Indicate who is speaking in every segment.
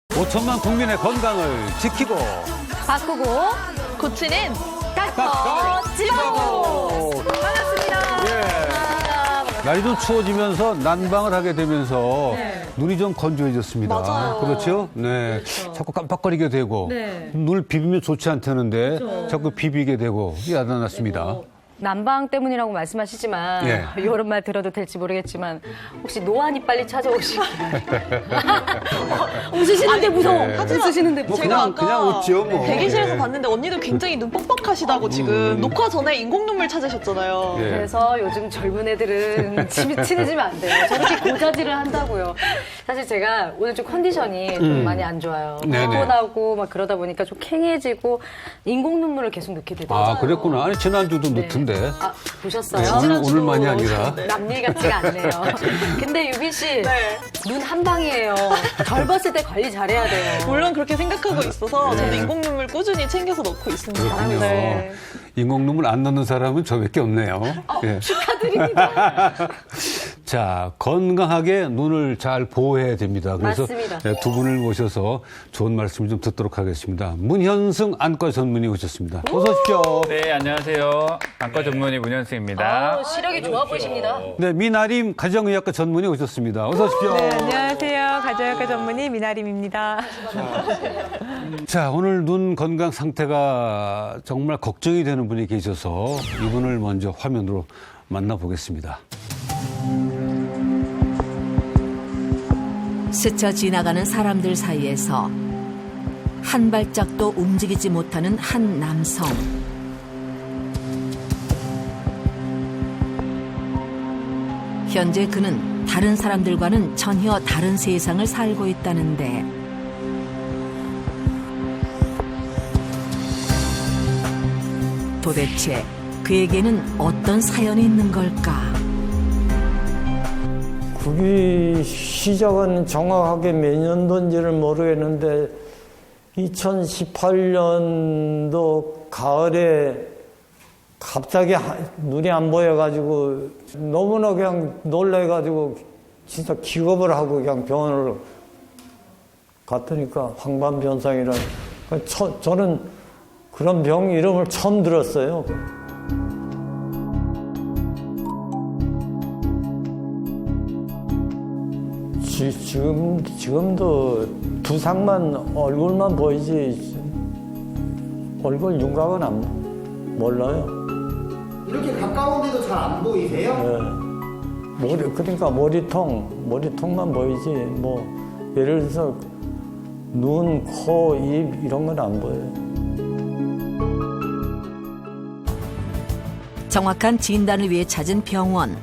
Speaker 1: (5천만) 국민의 건강을 지키고
Speaker 2: 바꾸고
Speaker 3: 고치는
Speaker 2: 닥터 지바고 반갑습니다.
Speaker 1: 예. 날이 좀 추워지면서 난방을 하게 되면서 눈이 좀 건조해졌습니다.
Speaker 3: 맞아요.
Speaker 1: 그렇죠? 네. 자꾸 깜빡거리게 되고 눈을 비비면 좋지 않다는데 자꾸 비비게 되고 야단났습니다.
Speaker 2: 난방 때문이라고 말씀하시지만
Speaker 1: 예.
Speaker 2: 이런 말 들어도 될지 모르겠지만 혹시 노안이 빨리 찾아오시길. 웃으시는데 무서워. 웃으시는데
Speaker 1: 뭐
Speaker 2: 무서워.
Speaker 1: 그냥 웃죠, 뭐.
Speaker 3: 대기실에서
Speaker 1: 예.
Speaker 3: 봤는데 언니도 굉장히 눈 뻑뻑하시다고 지금 녹화 전에 인공 눈물 찾으셨잖아요.
Speaker 1: 예.
Speaker 2: 그래서 요즘 젊은 애들은 친해지면 안 돼요. 저렇게 고자질을 한다고요. 사실 제가 오늘 좀 컨디션이 좀 많이 안 좋아요.
Speaker 1: 네네.
Speaker 2: 피곤하고 막 그러다 보니까 좀 캥해지고 인공 눈물을 계속 넣게 되더라고요.
Speaker 1: 아, 그랬구나. 아니, 지난주도 넣던데.
Speaker 2: 아, 보셨어요?
Speaker 1: 네, 오늘만이 아니라.
Speaker 2: 남일 같지가 않네요. 근데 유빈 씨,
Speaker 3: 네.
Speaker 2: 눈 한 방이에요. 덜 봤을 때 관리 잘해야 돼요.
Speaker 3: 물론 그렇게 생각하고 있어서 저도 인공 눈물 꾸준히 챙겨서 넣고 있습니다.
Speaker 1: 그렇군요.
Speaker 3: 네.
Speaker 1: 인공 눈물 안 넣는 사람은 저밖에 없네요. 예.
Speaker 2: 축하드립니다.
Speaker 1: 자, 건강하게 눈을 잘 보호해야 됩니다. 그래서
Speaker 2: 맞습니다.
Speaker 1: 두 분을 모셔서 좋은 말씀 좀 듣도록 하겠습니다. 문현승 안과 전문의 오셨습니다. 어서 오십시오.
Speaker 4: 네, 안녕하세요. 안과 전문의 문현승입니다.
Speaker 2: 시력이 좋아 보이십니다.
Speaker 1: 네, 미나림 가정의학과 전문의 오셨습니다. 어서 오십시오.
Speaker 5: 네, 안녕하세요. 가정의학과 전문의 미나림입니다.
Speaker 1: 자, 오늘 눈 건강 상태가 정말 걱정이 되는 분이 계셔서 이분을 먼저 화면으로 만나보겠습니다.
Speaker 6: 스쳐 지나가는 사람들 사이에서 한 발짝도 움직이지 못하는 한 남성. 현재 그는 다른 사람들과는 전혀 다른 세상을 살고 있다는데 도대체 그에게는 어떤 사연이 있는 걸까?
Speaker 7: 그게 시작은 정확하게 몇 년도인지를 모르겠는데 2018년도 가을에 갑자기 눈이 안 보여가지고 너무나 그냥 놀래가지고 진짜 기겁을 하고 그냥 병원을 갔더니까 황반변성이라. 저는 그런 병 이름을 처음 들었어요. 지금도 두상만 얼굴만 보이지 얼굴 윤곽은 안 몰라요.
Speaker 8: 이렇게 가까운데도 잘 안 보이세요?
Speaker 7: 네. 그러니까 머리통만 보이지 뭐 예를 들어서 눈, 코, 입 이런 건 안 보여요.
Speaker 6: 정확한 진단을 위해 찾은 병원.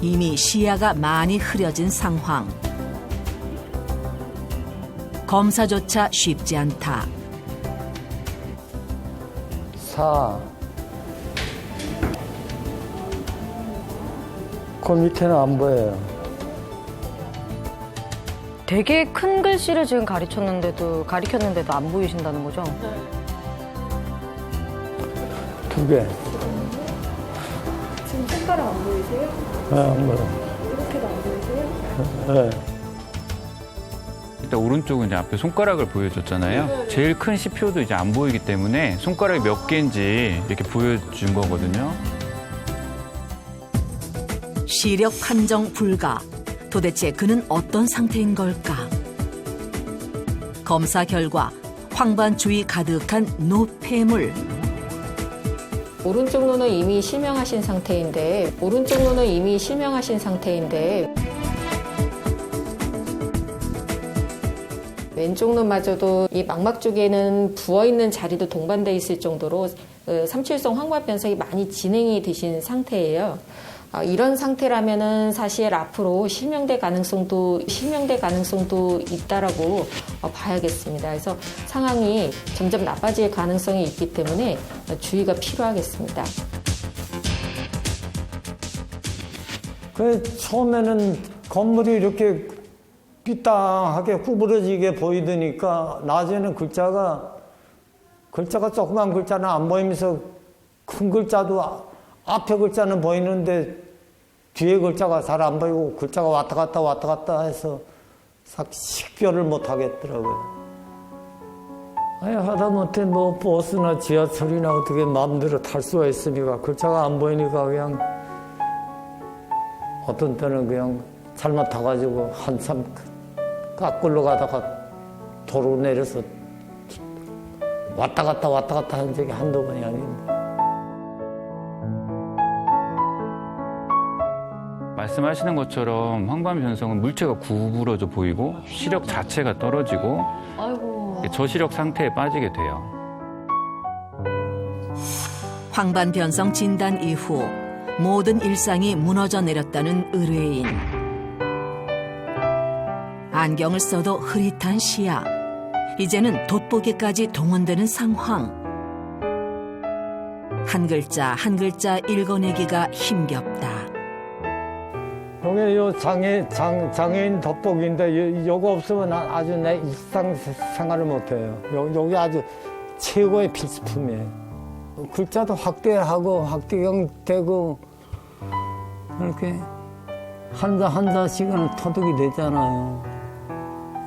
Speaker 6: 이미 시야가 많이 흐려진 상황. 검사조차 쉽지 않다.
Speaker 7: 4. 그 밑에는 안 보여요.
Speaker 2: 되게 큰 글씨를 지금 가리켰는데도 안 보이신다는 거죠?
Speaker 7: 2개.
Speaker 5: 지금 손가락 안 보이세요?
Speaker 7: 네, 안 보여요.
Speaker 5: 이렇게도 안 보이세요?
Speaker 7: 네.
Speaker 4: 일단 오른쪽은 이제 앞에 손가락을 보여줬잖아요. 제일 큰 시표도 이제 안 보이기 때문에 손가락이 몇 개인지 이렇게 보여준 거거든요.
Speaker 6: 시력 판정 불가. 도대체 그는 어떤 상태인 걸까? 검사 결과 황반 주위 가득한 노폐물.
Speaker 9: 오른쪽 눈은 이미 실명하신 상태인데 왼쪽 눈마저도 이 망막 쪽에는 부어있는 자리도 동반돼 있을 정도로 삼출성 황반변성이 많이 진행이 되신 상태예요. 이런 상태라면은 사실 앞으로 실명될 가능성도 있다라고 봐야겠습니다. 그래서 상황이 점점 나빠질 가능성이 있기 때문에 주의가 필요하겠습니다.
Speaker 7: 처음에는 건물이 이렇게 삐딱하게 구부러지게 보이더니까 낮에는 글자가 조그만 글자는 안 보이면서 큰 글자도 앞에 글자는 보이는데 뒤에 글자가 잘 안 보이고 글자가 왔다 갔다 해서 싹 식별을 못 하겠더라고요. 아니, 하다못해 뭐 버스나 지하철이나 어떻게 마음대로 탈 수가 있습니까? 글자가 안 보이니까 그냥 어떤 때는 그냥 잘못 타가지고 한참 까꿀로 가다가 도로 내려서 왔다 갔다 한 적이 한두 번이 아닌데.
Speaker 4: 말씀하시는 것처럼 황반 변성은 물체가 구부러져 보이고 시력 자체가 떨어지고
Speaker 2: 아이고.
Speaker 4: 저시력 상태에 빠지게 돼요.
Speaker 6: 황반변성 진단 이후 모든 일상이 무너져 내렸다는 의뢰인. 안경을 써도 흐릿한 시야. 이제는 돋보기까지 동원되는 상황. 한 글자 한 글자 읽어내기가 힘겹다.
Speaker 7: 요게 요 장애인 돋보기인데 요거 없으면 아주 내 일상 생활을 못해요. 요게 아주 최고의 필수품이에요. 글자도 확대하고 확대되고 이렇게 한자씩은 터득이 되잖아요.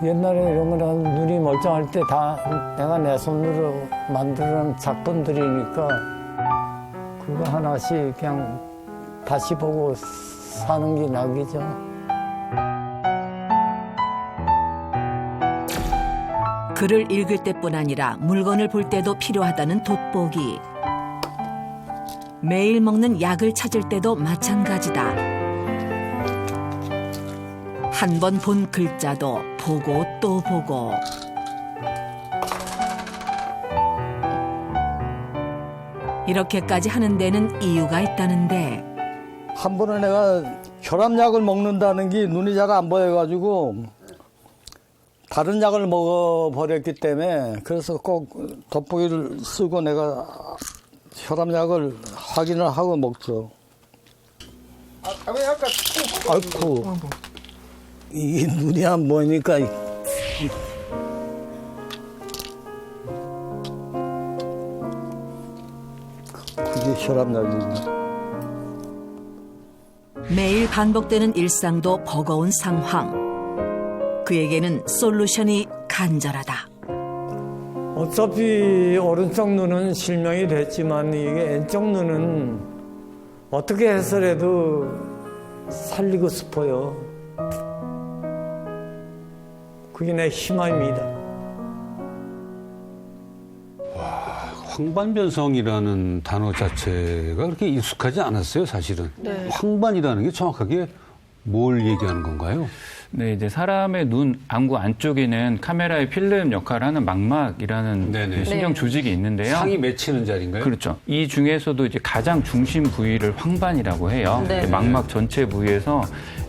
Speaker 7: 옛날에 이런 거는 눈이 멀쩡할 때 다 내가 내 손으로 만드는 작품들이니까 그거 하나씩 그냥 다시 보고 사는 게 낙이죠.
Speaker 6: 글을 읽을 때뿐 아니라 물건을 볼 때도 필요하다는 돋보기. 매일 먹는 약을 찾을 때도 마찬가지다. 한 번 본 글자도 보고 또 보고. 이렇게까지 하는 데는 이유가 있다는데.
Speaker 7: 한 번은 내가 혈압약을 먹는다는 게 눈이 잘 안 보여가지고 다른 약을 먹어버렸기 때문에 그래서 꼭 돋보기를 쓰고 내가 혈압약을 확인을 하고 먹죠. 아이고, 이게 눈이 안 보이니까 그게 혈압약입니다.
Speaker 6: 매일 반복되는 일상도 버거운 상황. 그에게는 솔루션이 간절하다.
Speaker 7: 어차피 오른쪽 눈은 실명이 됐지만 이게 왼쪽 눈은 어떻게 해서라도 살리고 싶어요. 그게 내 희망입니다.
Speaker 1: 황반변성이라는 단어 자체가 그렇게 익숙하지 않았어요, 사실은.
Speaker 3: 네.
Speaker 1: 황반이라는 게 정확하게 뭘 얘기하는 건가요?
Speaker 4: 네, 이제 사람의 눈 안구 안쪽에는 카메라의 필름 역할을 하는 망막이라는
Speaker 1: 네네.
Speaker 4: 신경 조직이 있는데요.
Speaker 1: 상이 맺히는 자리인가요?
Speaker 4: 그렇죠. 이 중에서도 이제 가장 중심 부위를 황반이라고 해요.
Speaker 2: 네.
Speaker 4: 망막 전체 부위에서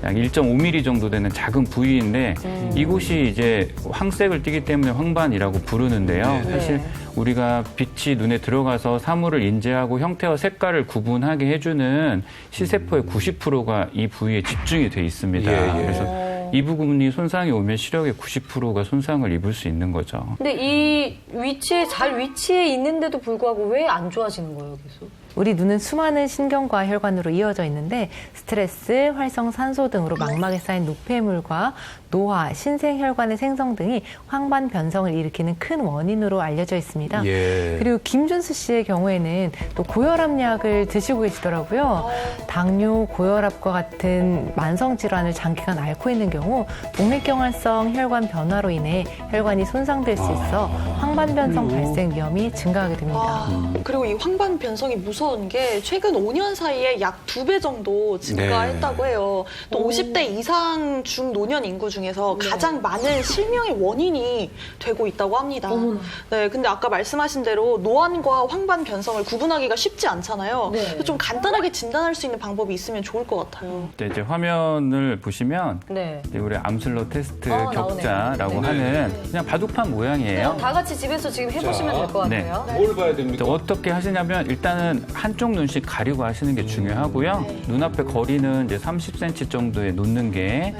Speaker 4: 약 1.5mm 정도 되는 작은 부위인데 이곳이 이제 황색을 띠기 때문에 황반이라고 부르는데요. 사실 우리가 빛이 눈에 들어가서 사물을 인지하고 형태와 색깔을 구분하게 해주는 시세포의 90%가 이 부위에 집중이 돼 있습니다.
Speaker 1: 예, 예.
Speaker 4: 그래서 이 부분이 손상이 오면 시력의 90%가 손상을 입을 수 있는 거죠.
Speaker 2: 근데 이 위치에 잘 위치해 있는데도 불구하고 왜 안 좋아지는 거예요, 계속?
Speaker 5: 우리 눈은 수많은 신경과 혈관으로 이어져 있는데 스트레스, 활성산소 등으로 망막에 쌓인 노폐물과 노화, 신생혈관의 생성 등이 황반 변성을 일으키는 큰 원인으로 알려져 있습니다.
Speaker 1: 예.
Speaker 5: 그리고 김준수 씨의 경우에는 또 고혈압약을 드시고 계시더라고요. 당뇨, 고혈압과 같은 만성 질환을 장기간 앓고 있는 경우 동맥경화성 혈관 변화로 인해 혈관이 손상될 수 있어 황반 변성 발생 위험이 증가하게 됩니다.
Speaker 3: 그리고 이 황반 변성이 무서운 게 최근 5년 사이에 약 2배 정도 증가했다고 해요. 또 50대 이상 중노년 인구 중에서 가장 많은 실명의 원인이 되고 있다고 합니다. 네, 근데 아까 말씀하신 대로 노안과 황반 변성을 구분하기가 쉽지 않잖아요. 그래서 좀 간단하게 진단할 수 있는 방법이 있으면 좋을 것 같아요.
Speaker 4: 네, 이제 화면을 보시면
Speaker 2: 네.
Speaker 4: 이제 우리 암슬러 테스트
Speaker 2: 나오네요.
Speaker 4: 격자라고
Speaker 2: 네.
Speaker 4: 하는 그냥 바둑판 모양이에요.
Speaker 2: 다 같이 집에서 지금 해보시면 될 것
Speaker 4: 네.
Speaker 2: 같아요.
Speaker 1: 뭘 봐야 됩니까?
Speaker 4: 어떻게 하시냐면 일단은 한쪽 눈씩 가리고 하시는 게 중요하고요. 눈앞에 거리는 이제 30cm 정도에 놓는 게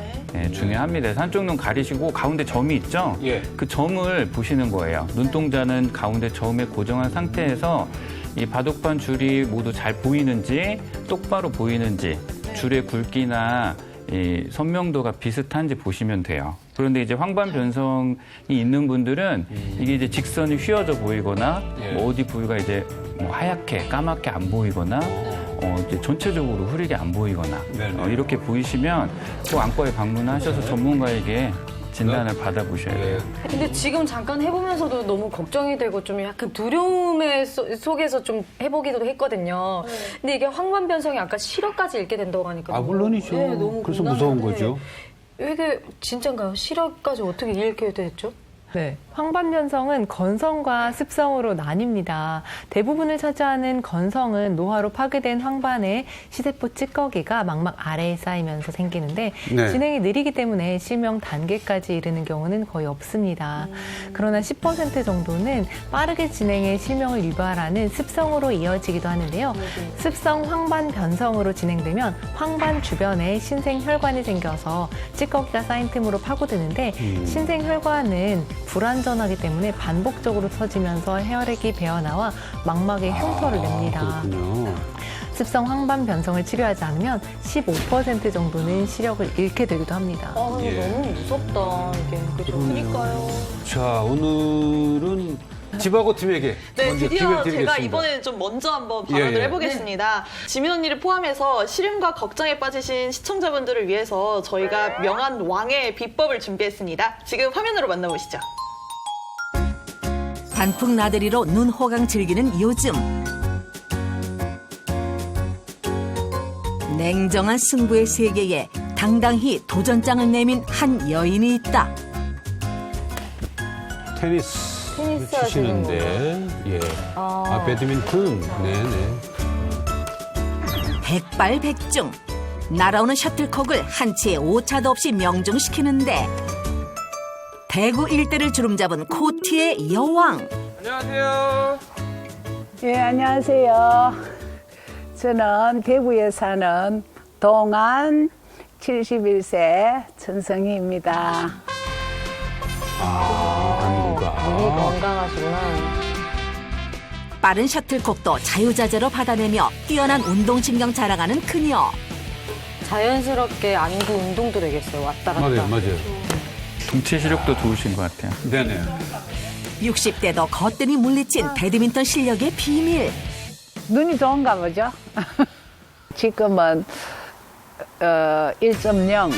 Speaker 4: 중요합니다. 그래서 한쪽 눈 가리시고 가운데 점이 있죠?
Speaker 1: 예.
Speaker 4: 그 점을 보시는 거예요. 눈동자는 가운데 점에 고정한 상태에서 이 바둑판 줄이 모두 잘 보이는지 똑바로 보이는지 줄의 굵기나 이 선명도가 비슷한지 보시면 돼요. 그런데 이제 황반 변성이 있는 분들은 이게 이제 직선이 휘어져 보이거나 뭐 어디 부위가 이제 뭐 하얗게 까맣게 안 보이거나 이제 전체적으로 흐리게 안 보이거나 이렇게 보이시면 꼭 안과에 방문하셔서 전문가에게 진단을 받아보셔야 돼요.
Speaker 2: 근데 지금 잠깐 해보면서도 너무 걱정이 되고 좀 약간 두려움의 속에서 좀 해보기도 했거든요. 근데 이게 황반 변성이 아까 실어까지 잃게 된다고 하니까.
Speaker 1: 아, 물론이죠.
Speaker 2: 네, 너무
Speaker 1: 그래서 무서운
Speaker 2: 공감하는데
Speaker 1: 거죠.
Speaker 2: 이게 진짠가요? 실어까지 어떻게 잃게 됐죠?
Speaker 5: 네. 황반변성은 건성과 습성으로 나뉩니다. 대부분을 차지하는 건성은 노화로 파괴된 황반의 시세포 찌꺼기가 망막 아래에 쌓이면서 생기는데
Speaker 1: 네.
Speaker 5: 진행이 느리기 때문에 실명 단계까지 이르는 경우는 거의 없습니다. 그러나 10% 정도는 빠르게 진행해 실명을 유발하는 습성으로 이어지기도 하는데요. 습성 황반변성으로 진행되면 황반 주변에 신생혈관이 생겨서 찌꺼기가 쌓인 틈으로 파고드는데 신생혈관은 불완전하기 때문에 반복적으로 터지면서 혈액이 배어나와 망막에 흉터를 냅니다.
Speaker 1: 그렇군요.
Speaker 5: 습성 황반 변성을 치료하지 않으면 15% 정도는 시력을 잃게 되기도 합니다.
Speaker 2: 아, 너무 무섭다, 이게. 그죠?
Speaker 3: 그러니까요.
Speaker 1: 자, 오늘은 집하고 팀에게
Speaker 3: 네,
Speaker 1: 먼저
Speaker 3: 드디어
Speaker 1: 팁을 드리겠습니다.
Speaker 3: 제가 이번에는 좀 먼저 한번 발언을
Speaker 1: 예, 예.
Speaker 3: 해보겠습니다. 지민 언니를 포함해서 시름과 걱정에 빠지신 시청자분들을 위해서 저희가 명한 왕의 비법을 준비했습니다. 지금 화면으로 만나보시죠.
Speaker 6: 단풍 나들이로 눈 호강 즐기는 요즘. 냉정한 승부의 세계에 당당히 도전장을 내민 한 여인이 있다.
Speaker 1: 테니스
Speaker 2: 테니스
Speaker 1: 치시는데, 예. 아, 배드민턴. 네네.
Speaker 6: 백발백중. 날아오는 셔틀콕을 한치의 오차도 없이 명중시키는데 대구 일대를 주름잡은 코트의 여왕.
Speaker 10: 예, 안녕하세요. 저는 대구에 사는 동안 71세 천성희입니다.
Speaker 1: 안구가.
Speaker 2: 눈이 건강하시구나.
Speaker 6: 빠른 셔틀콕도 자유자재로 받아내며 뛰어난 운동신경 자랑하는 그녀.
Speaker 2: 자연스럽게 안구 운동도 되겠어요. 왔다 갔다.
Speaker 1: 맞아요.
Speaker 4: 동체 시력도 좋으신 것 같아요.
Speaker 1: 네네.
Speaker 6: 60대도 거뜬히 물리친 배드민턴 실력의 비밀.
Speaker 10: 눈이 좋은가 보죠? 지금은 1.0.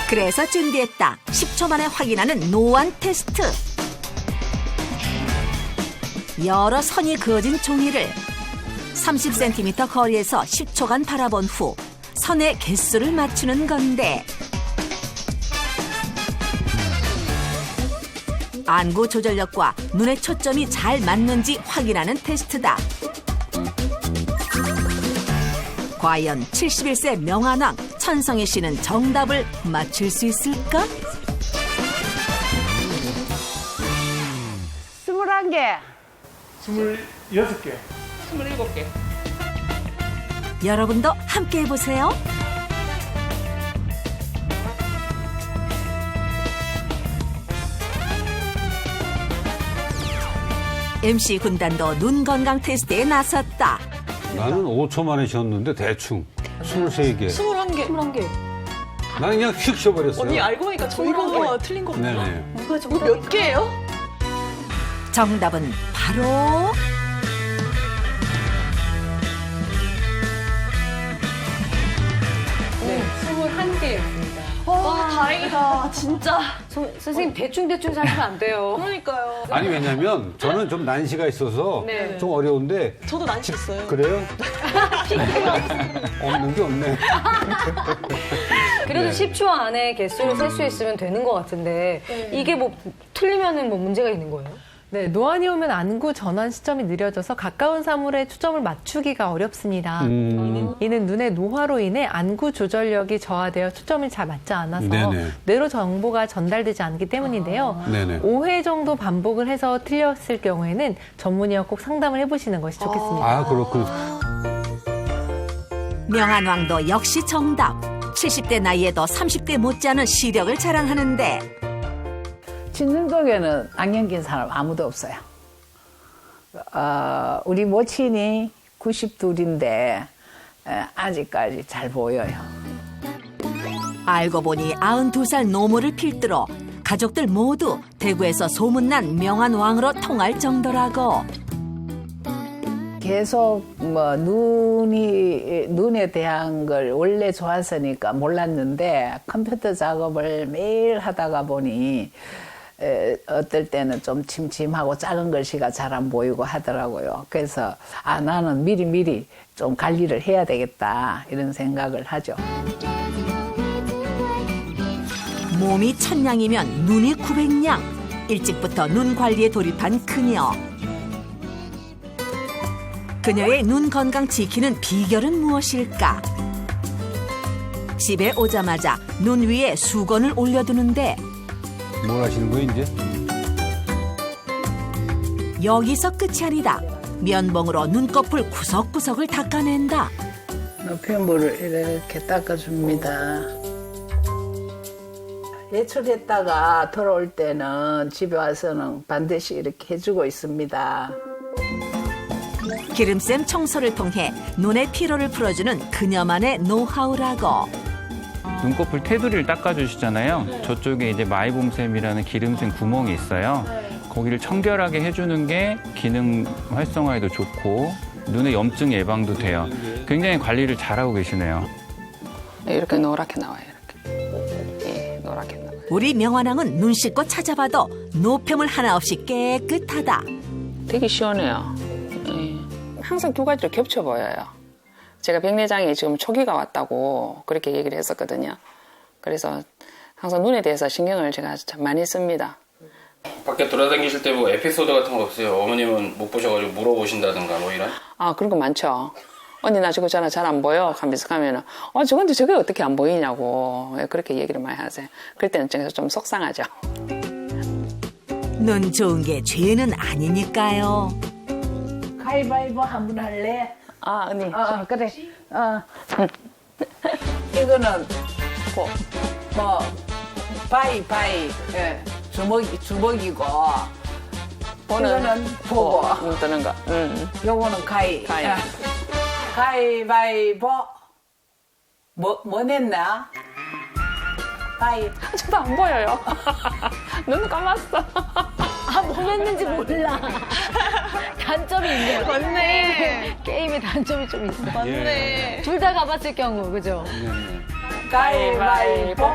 Speaker 6: 그래서 준비했다. 10초 만에 확인하는 노안 테스트. 여러 선이 그어진 종이를 30cm 거리에서 10초간 바라본 후 선의 개수를 맞추는 건데 안구 조절력과 눈의 초점이 잘 맞는지 확인하는 테스트다. 과연 71세 명안왕 천성희 씨는 정답을 맞출 수 있을까?
Speaker 10: 21개.
Speaker 11: 26개.
Speaker 3: 27개.
Speaker 6: 여러분도 함께 해보세요. MC 군단도 눈 건강 테스트에 나섰다.
Speaker 1: 나는 5초 만에 쉬었는데 대충 23개.
Speaker 3: 21개.
Speaker 2: 21개.
Speaker 1: 나는 그냥 휙 쉬어버렸어요.
Speaker 3: 언니 알고 보니까 저희가 틀린 거구나.
Speaker 1: 네네.
Speaker 2: 누가
Speaker 3: 이거 몇 개예요?
Speaker 6: 정답은 바로
Speaker 2: 네, 21개였습니다.
Speaker 3: 와, 다행이다. 진짜.
Speaker 2: 선생님, 대충 사시면 안 돼요.
Speaker 3: 그러니까요.
Speaker 1: 아니, 왜냐면 저는 좀 난시가 있어서
Speaker 2: 네.
Speaker 1: 좀 어려운데.
Speaker 3: 저도 난시 있어요.
Speaker 1: 그래요? 없는 게 없네.
Speaker 2: 그래도
Speaker 1: 네.
Speaker 2: 10초 안에 개수를 셀 수 있으면 되는 것 같은데 이게 뭐 틀리면은 뭐 문제가 있는 거예요?
Speaker 5: 네, 노안이 오면 안구 전환 시점이 느려져서 가까운 사물에 초점을 맞추기가 어렵습니다. 이는 눈의 노화로 인해 안구 조절력이 저하되어 초점이 잘 맞지 않아서
Speaker 1: 네네.
Speaker 5: 뇌로 정보가 전달되지 않기 때문인데요.
Speaker 1: 네네.
Speaker 5: 5회 정도 반복을 해서 틀렸을 경우에는 전문의와 꼭 상담을 해보시는 것이 좋겠습니다.
Speaker 1: 아, 그렇군.
Speaker 6: 명안왕도 역시 정답. 70대 나이에도 30대 못지않은 시력을 자랑하는데
Speaker 10: 진릉동에는 안경 낀 사람 아무도 없어요. 우리 모친이 92인데 아직까지 잘 보여요.
Speaker 6: 알고 보니 92살 노모를 필두로 가족들 모두 대구에서 소문난 명안왕으로 통할 정도라고.
Speaker 10: 계속 눈에 대한 걸 원래 좋았으니까 몰랐는데 컴퓨터 작업을 매일 하다가 보니 어떨 때는 좀 침침하고 작은 글씨가 잘 안 보이고 하더라고요. 그래서 나는 미리 좀 관리를 해야 되겠다 이런 생각을 하죠.
Speaker 6: 몸이 천냥이면 눈이 900냥. 일찍부터 눈 관리에 돌입한 그녀. 그녀의 눈 건강 지키는 비결은 무엇일까? 집에 오자마자 눈 위에 수건을 올려두는데
Speaker 1: 뭘 하시는 거예요, 이제?
Speaker 6: 여기서 끝이 아니다. 면봉으로 눈꺼풀 구석구석을 닦아낸다.
Speaker 10: 노폐물을 이렇게 닦아줍니다. 외출했다가 돌아올 때는 집에 와서는 반드시 이렇게 해주고 있습니다.
Speaker 6: 기름쌤 청소를 통해 눈의 피로를 풀어주는 그녀만의 노하우라고.
Speaker 4: 눈꺼풀 테두리를 닦아주시잖아요. 저쪽에 이제 마이봄샘이라는 기름샘 구멍이 있어요. 거기를 청결하게 해주는 게 기능 활성화에도 좋고 눈의 염증 예방도 돼요. 굉장히 관리를 잘하고 계시네요.
Speaker 12: 이렇게 노랗게 나와요. 이렇게. 노랗게 나와요.
Speaker 6: 우리 명환왕은 눈 씻고 찾아봐도 노폐물 하나 없이 깨끗하다.
Speaker 12: 되게 시원해요. 항상 두 가지로 겹쳐 보여요. 제가 백내장이 지금 초기가 왔다고 그렇게 얘기를 했었거든요. 그래서 항상 눈에 대해서 신경을 제가 참 많이 씁니다.
Speaker 13: 밖에 돌아다니실 때 뭐 에피소드 같은 거 없어요? 어머님은 못 보셔가지고 물어보신다든가 뭐 이런?
Speaker 12: 그런 거 많죠. 언니 나 저거 잘 안 보여? 하면서 가면은 저건데 저게 어떻게 안 보이냐고 그렇게 얘기를 많이 하세요. 그럴 때는 좀 속상하죠.
Speaker 6: 눈 좋은 게 죄는 아니니까요.
Speaker 10: 가위바위보 한번 할래?
Speaker 12: 언니.
Speaker 10: 그래. 이거는 바이. 예. 주먹이고. 이거는 보고.
Speaker 12: 눈 뜨는 거.
Speaker 10: 요거는 가위. 가위바위보. 뭐 냈나? 가위.
Speaker 12: 저도 안 보여요. 눈 감았어.
Speaker 2: 뭐 했는지 몰라. 단점이 있네요.
Speaker 3: 맞네.
Speaker 2: 게임의 단점이 좀 있어.
Speaker 3: 맞네.
Speaker 2: 둘 다 가봤을 경우, 그죠?
Speaker 10: 가위바위보.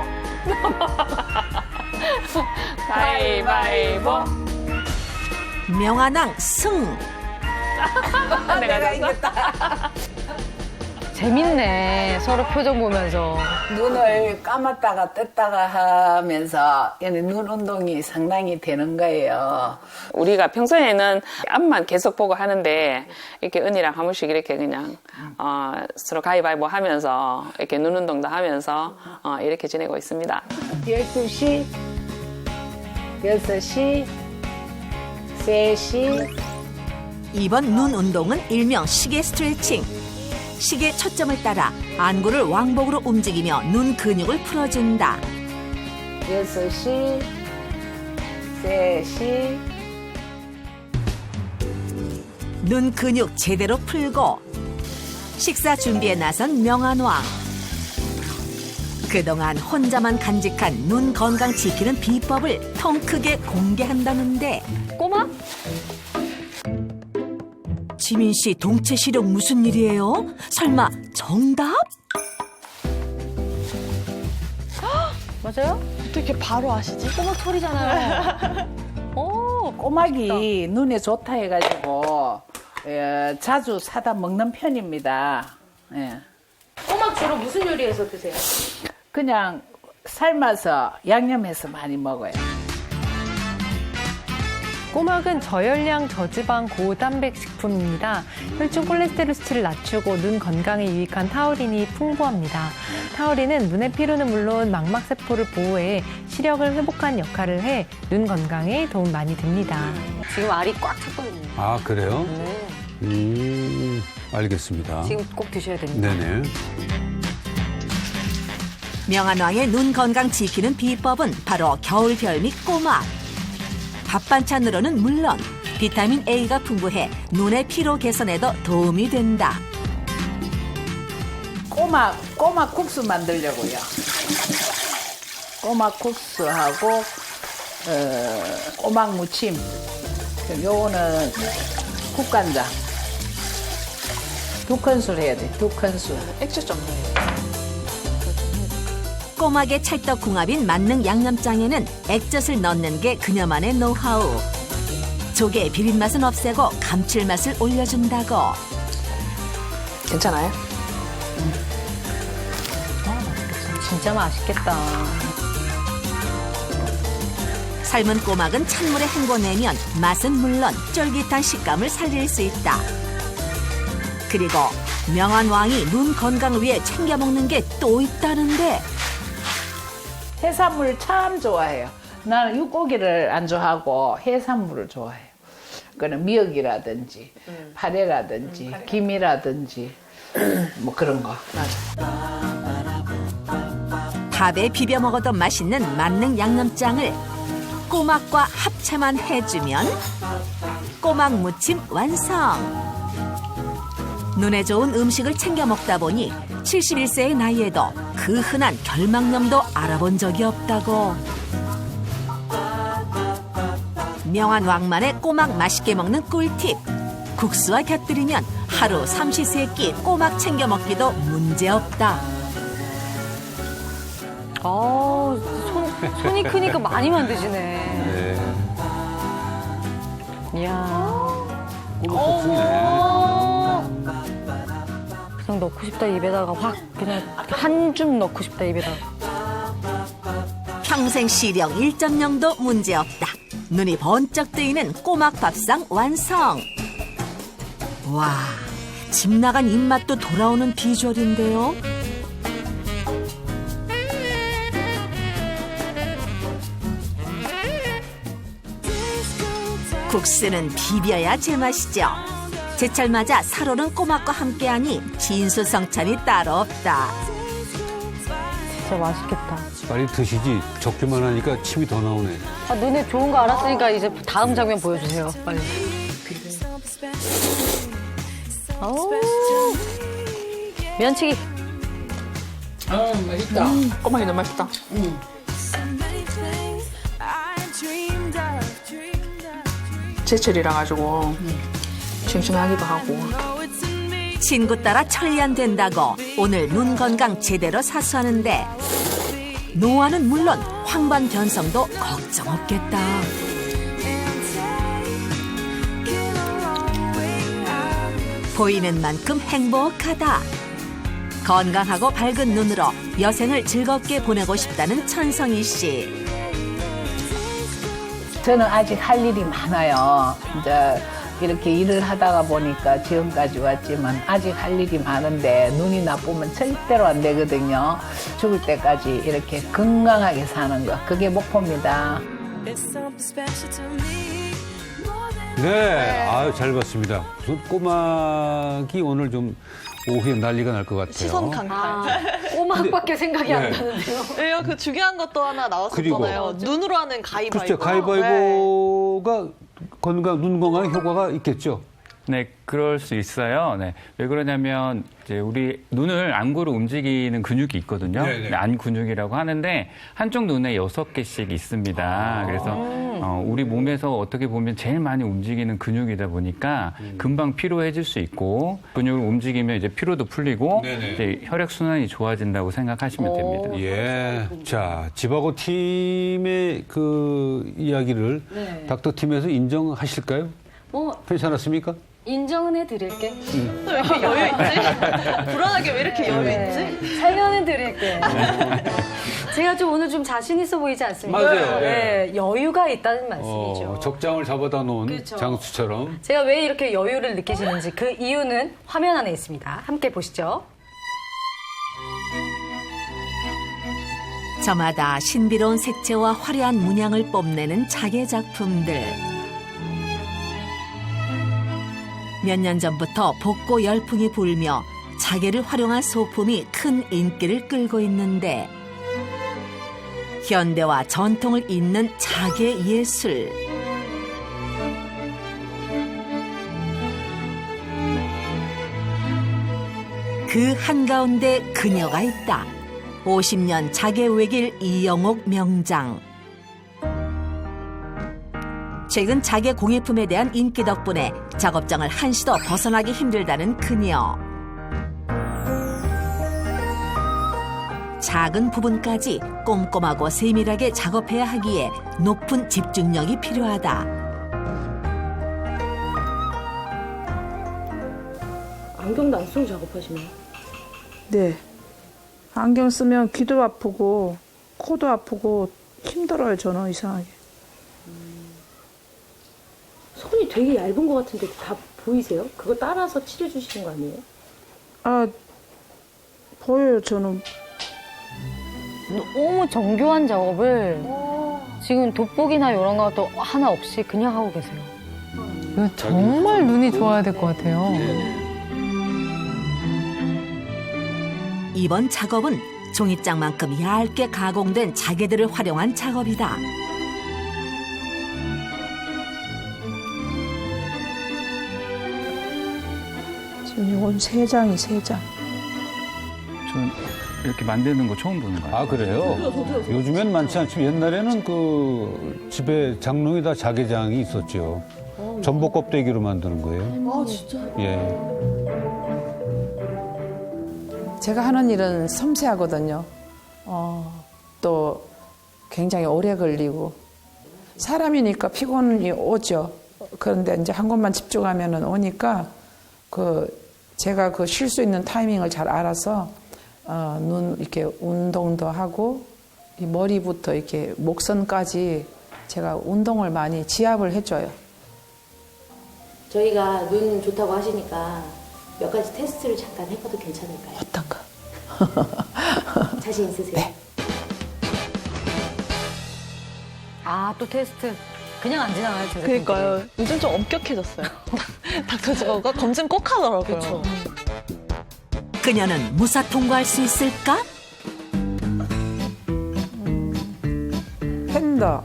Speaker 12: 가위바위보.
Speaker 6: 명안왕 승.
Speaker 12: 내가 이겼다.
Speaker 2: 재밌네. 서로 표정 보면서.
Speaker 10: 눈을 감았다가 떴다가 하면서 눈 운동이 상당히 되는 거예요.
Speaker 12: 우리가 평소에는 앞만 계속 보고 하는데 이렇게 언니랑 한 번씩 이렇게 그냥 서로 가위바위보 하면서 이렇게 눈 운동도 하면서 이렇게 지내고 있습니다.
Speaker 10: 12시, 6시, 3시.
Speaker 6: 이번 눈 운동은 일명 시계 스트레칭. 시계 초점을 따라 안구를 왕복으로 움직이며 눈 근육을 풀어준다.
Speaker 10: 6시, 3시.
Speaker 6: 눈 근육 제대로 풀고 식사 준비에 나선 명안왕. 그동안 혼자만 간직한 눈 건강 지키는 비법을 통 크게 공개한다는데.
Speaker 2: 꼬마?
Speaker 6: 지민 씨 동체 시력 무슨 일이에요? 설마 정답?
Speaker 2: 맞아요?
Speaker 3: 어떻게 바로 아시지?
Speaker 2: 꼬막 소리잖아요.
Speaker 10: 꼬막이 눈에 좋다 해가지고 자주 사다 먹는 편입니다. 예.
Speaker 5: 꼬막 주로 무슨 요리에서 드세요?
Speaker 10: 그냥 삶아서 양념해서 많이 먹어요.
Speaker 5: 꼬막은 저열량, 저지방, 고단백 식품입니다. 혈중 콜레스테롤 수치를 낮추고 눈 건강에 유익한 타우린이 풍부합니다. 타우린은 눈의 피로는 물론 망막세포를 보호해 시력을 회복하는 역할을 해 눈 건강에 도움 많이 됩니다.
Speaker 2: 지금 알이 꽉 찼거든요.
Speaker 1: 아, 그래요?
Speaker 2: 네.
Speaker 1: 알겠습니다.
Speaker 2: 지금 꼭 드셔야 됩니다.
Speaker 1: 네네.
Speaker 6: 명안왕의 눈 건강 지키는 비법은 바로 겨울 별미 꼬막. 밥 반찬으로는 물론 비타민 A가 풍부해 눈의 피로 개선에도 도움이 된다.
Speaker 10: 꼬막 국수 만들려고요. 꼬막 국수하고 꼬막 무침. 요거는 국간장. 2큰술 해야 돼. 2큰술.
Speaker 12: 액젓 좀 넣어요.
Speaker 6: 꼬막의 찰떡궁합인 만능 양념장에는 액젓을 넣는 게 그녀만의 노하우. 조개의 비린맛은 없애고 감칠맛을 올려준다고.
Speaker 12: 괜찮아요?
Speaker 2: 진짜 맛있겠다.
Speaker 6: 삶은 꼬막은 찬물에 헹궈내면 맛은 물론 쫄깃한 식감을 살릴 수 있다. 그리고 명안왕이 눈 건강을 위해 챙겨 먹는 게 또 있다는데.
Speaker 10: 해산물 참 좋아해요. 나는 육고기를 안 좋아하고 해산물을 좋아해요. 그거는 미역이라든지 파래라든지 김이라든지 뭐 그런 거.
Speaker 6: 밥에 비벼 먹어도 맛있는 만능 양념장을 꼬막과 합체만 해주면 꼬막 무침 완성. 눈에 좋은 음식을 챙겨 먹다 보니 71세의 나이에도 그 흔한 결막염도 알아본 적이 없다고. 명안왕만의 꼬막 맛있게 먹는 꿀팁. 국수와 곁들이면 하루 삼시세끼 꼬막 챙겨 먹기도 문제없다.
Speaker 2: 손이 크니까 많이 만드시네.
Speaker 1: 네.
Speaker 2: 이야. 그냥 넣고 싶다 입에다가 확 그냥 한 줌 넣고 싶다 입에다가.
Speaker 6: 평생 시력 1.0도 문제없다. 눈이 번쩍 뜨이는 꼬막 밥상 완성. 와, 집 나간 입맛도 돌아오는 비주얼인데요. 국수는 비벼야 제맛이죠. 제철 맞아 살오른 꼬막과 함께하니 진수성찬이 따로 없다.
Speaker 2: 진짜 맛있겠다.
Speaker 1: 빨리 드시지. 적기만 하니까 침이 더 나오네.
Speaker 2: 아, 눈에 좋은 거 알았으니까 이제 다음 장면 보여주세요. 빨리. 면치기.
Speaker 12: 맛있다. 꼬막이 너무 맛있다. 제철이라 가지고 싱싱하기도 하고.
Speaker 6: 친구 따라 천리안 된다고 오늘 눈 건강 제대로 사수하는데 노안은 물론 황반 변성도 걱정 없겠다. 보이는 만큼 행복하다. 건강하고 밝은 눈으로 여생을 즐겁게 보내고 싶다는 천성희 씨.
Speaker 10: 저는 아직 할 일이 많아요. 이제 이렇게 일을 하다가 보니까 지금까지 왔지만 아직 할 일이 많은데 눈이 나쁘면 절대로 안 되거든요. 죽을 때까지 이렇게 건강하게 사는 거, 그게 목표입니다.
Speaker 1: 네, 아유, 잘 봤습니다. 무슨 꼬막이 오늘 좀 오후에 난리가 날 것 같아요.
Speaker 3: 시선 강탈.
Speaker 2: 꼬막밖에 생각이 안
Speaker 1: 네.
Speaker 2: 나는데요.
Speaker 3: 왜요? 그 중요한 것도 하나 나왔었잖아요. 눈으로 하는 가위바위보.
Speaker 1: 그렇죠. 가위바위보가 눈 건강에 효과가 있겠죠.
Speaker 4: 네, 그럴 수 있어요. 네. 왜 그러냐면 이제 우리 눈을 안구로 움직이는 근육이 있거든요.
Speaker 1: 네네.
Speaker 4: 네, 안 근육이라고 하는데 한쪽 눈에 6개씩 있습니다. 그래서 우리 몸에서 어떻게 보면 제일 많이 움직이는 근육이다 보니까 금방 피로해질 수 있고 근육을 움직이면 이제 피로도 풀리고
Speaker 1: 네네.
Speaker 4: 이제 혈액 순환이 좋아진다고 생각하시면 됩니다.
Speaker 1: 예. 자, 집하고 팀의 그 이야기를
Speaker 2: 네.
Speaker 1: 닥터 팀에서 인정하실까요?
Speaker 2: 뭐
Speaker 1: 괜찮았습니까?
Speaker 2: 인정은 해드릴게.
Speaker 3: 왜 이렇게 여유 있지? 불안하게 왜 이렇게 여유 있지?
Speaker 2: 설명은 드릴게. 제가 좀 오늘 좀 자신 있어 보이지 않습니까?
Speaker 1: 맞아요.
Speaker 2: 네, 여유가 있다는 말씀이죠.
Speaker 1: 적장을 잡아다 놓은
Speaker 2: 그렇죠.
Speaker 1: 장수처럼.
Speaker 2: 제가 왜 이렇게 여유를 느끼시는지 그 이유는 화면 안에 있습니다. 함께 보시죠.
Speaker 6: 저마다 신비로운 색채와 화려한 문양을 뽐내는 자개 작품들. 몇 년 전부터 복고 열풍이 불며 자개를 활용한 소품이 큰 인기를 끌고 있는데 현대와 전통을 잇는 자개 예술. 그 한가운데 그녀가 있다. 50년 자개 외길 이영옥 명장. 최근 자개 공예품에 대한 인기 덕분에 작업장을 한시도 벗어나기 힘들다는 그녀. 작은 부분까지 꼼꼼하고 세밀하게 작업해야 하기에 높은 집중력이 필요하다.
Speaker 14: 안경도 안 쓰고 작업하시나요?
Speaker 15: 네. 안경 쓰면 귀도 아프고 코도 아프고 힘들어요. 저는 이상하게.
Speaker 14: 손이 되게 얇은 것 같은데 다 보이세요? 그거 따라서 칠해주시는 거 아니에요?
Speaker 15: 아, 보여요. 저는.
Speaker 2: 너무 정교한 작업을 지금 돋보기나 이런 것도 하나 없이 그냥 하고 계세요.
Speaker 5: 이거 정말 눈이 좋아야 될 것 같아요.
Speaker 6: 이번 작업은 종이장만큼 얇게 가공된 자개들을 활용한 작업이다.
Speaker 15: 지금 이건 3장이 3장.
Speaker 4: 전 이렇게 만드는 거 처음 보는 거예요.
Speaker 1: 아, 그래요? 요즘엔 많지 않지만 옛날에는 그 집에 장롱에다 자개장이 있었죠. 전복 껍데기로 만드는 거예요.
Speaker 14: 아, 진짜?
Speaker 1: 예.
Speaker 10: 제가 하는 일은 섬세하거든요. 또 굉장히 오래 걸리고 사람이니까 피곤이 오죠. 그런데 이제 한 곳만 집중하면은 오니까 제가 쉴 수 있는 타이밍을 잘 알아서 눈 이렇게 운동도 하고 이 머리부터 이렇게 목선까지 제가 운동을 많이 지압을 해줘요.
Speaker 14: 저희가 눈 좋다고 하시니까 몇 가지 테스트를 잠깐 해봐도 괜찮을까요?
Speaker 10: 어떤 거?
Speaker 14: 자신 있으세요?
Speaker 10: 네.
Speaker 2: 아, 또 테스트. 그냥 안 지나가요, 제가.
Speaker 3: 그러니까요. 요즘 좀 엄격해졌어요. 닥터즈가 검진 꼭 하더라고요.
Speaker 2: 그렇죠.
Speaker 6: 그녀는 무사 통과할 수 있을까?
Speaker 10: 팬더,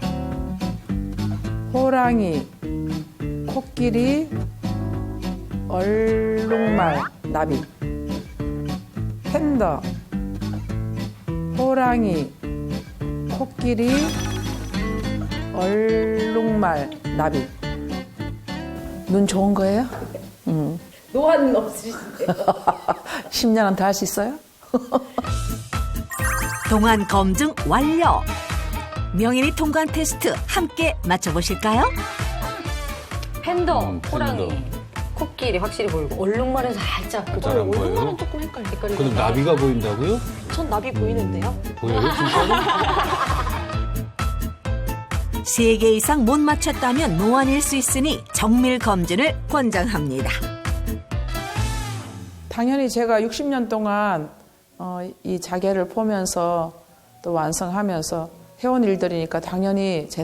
Speaker 10: 호랑이, 코끼리, 얼룩말, 나비. 팬더, 호랑이, 코끼리, 얼룩말, 나비. 눈 좋은 거예요?
Speaker 14: 노안은 없으신데요?
Speaker 10: 10년은 더 할 수 있어요?
Speaker 6: 동안 검증 완료. 명인이 통과한 테스트 함께 맞춰보실까요?
Speaker 2: 팬더, 호랑이,
Speaker 1: 팬더.
Speaker 2: 코끼리 확실히 보이고 얼룩말은 살짝.
Speaker 1: 잘 안 보여요?
Speaker 3: 얼룩말은 조금 헷갈려요.
Speaker 1: 그럼 나비가 보인다고요?
Speaker 3: 전 나비 보이는데요.
Speaker 1: 보여요, 진짜로?
Speaker 6: 3개 이상 못 맞췄다면 노안일 수 있으니 정밀 검진을 권장합니다.
Speaker 10: 당연히 제가 60년 동안 이 자개를 보면서 또 완성하면서 해온 일들이니까 당연히 제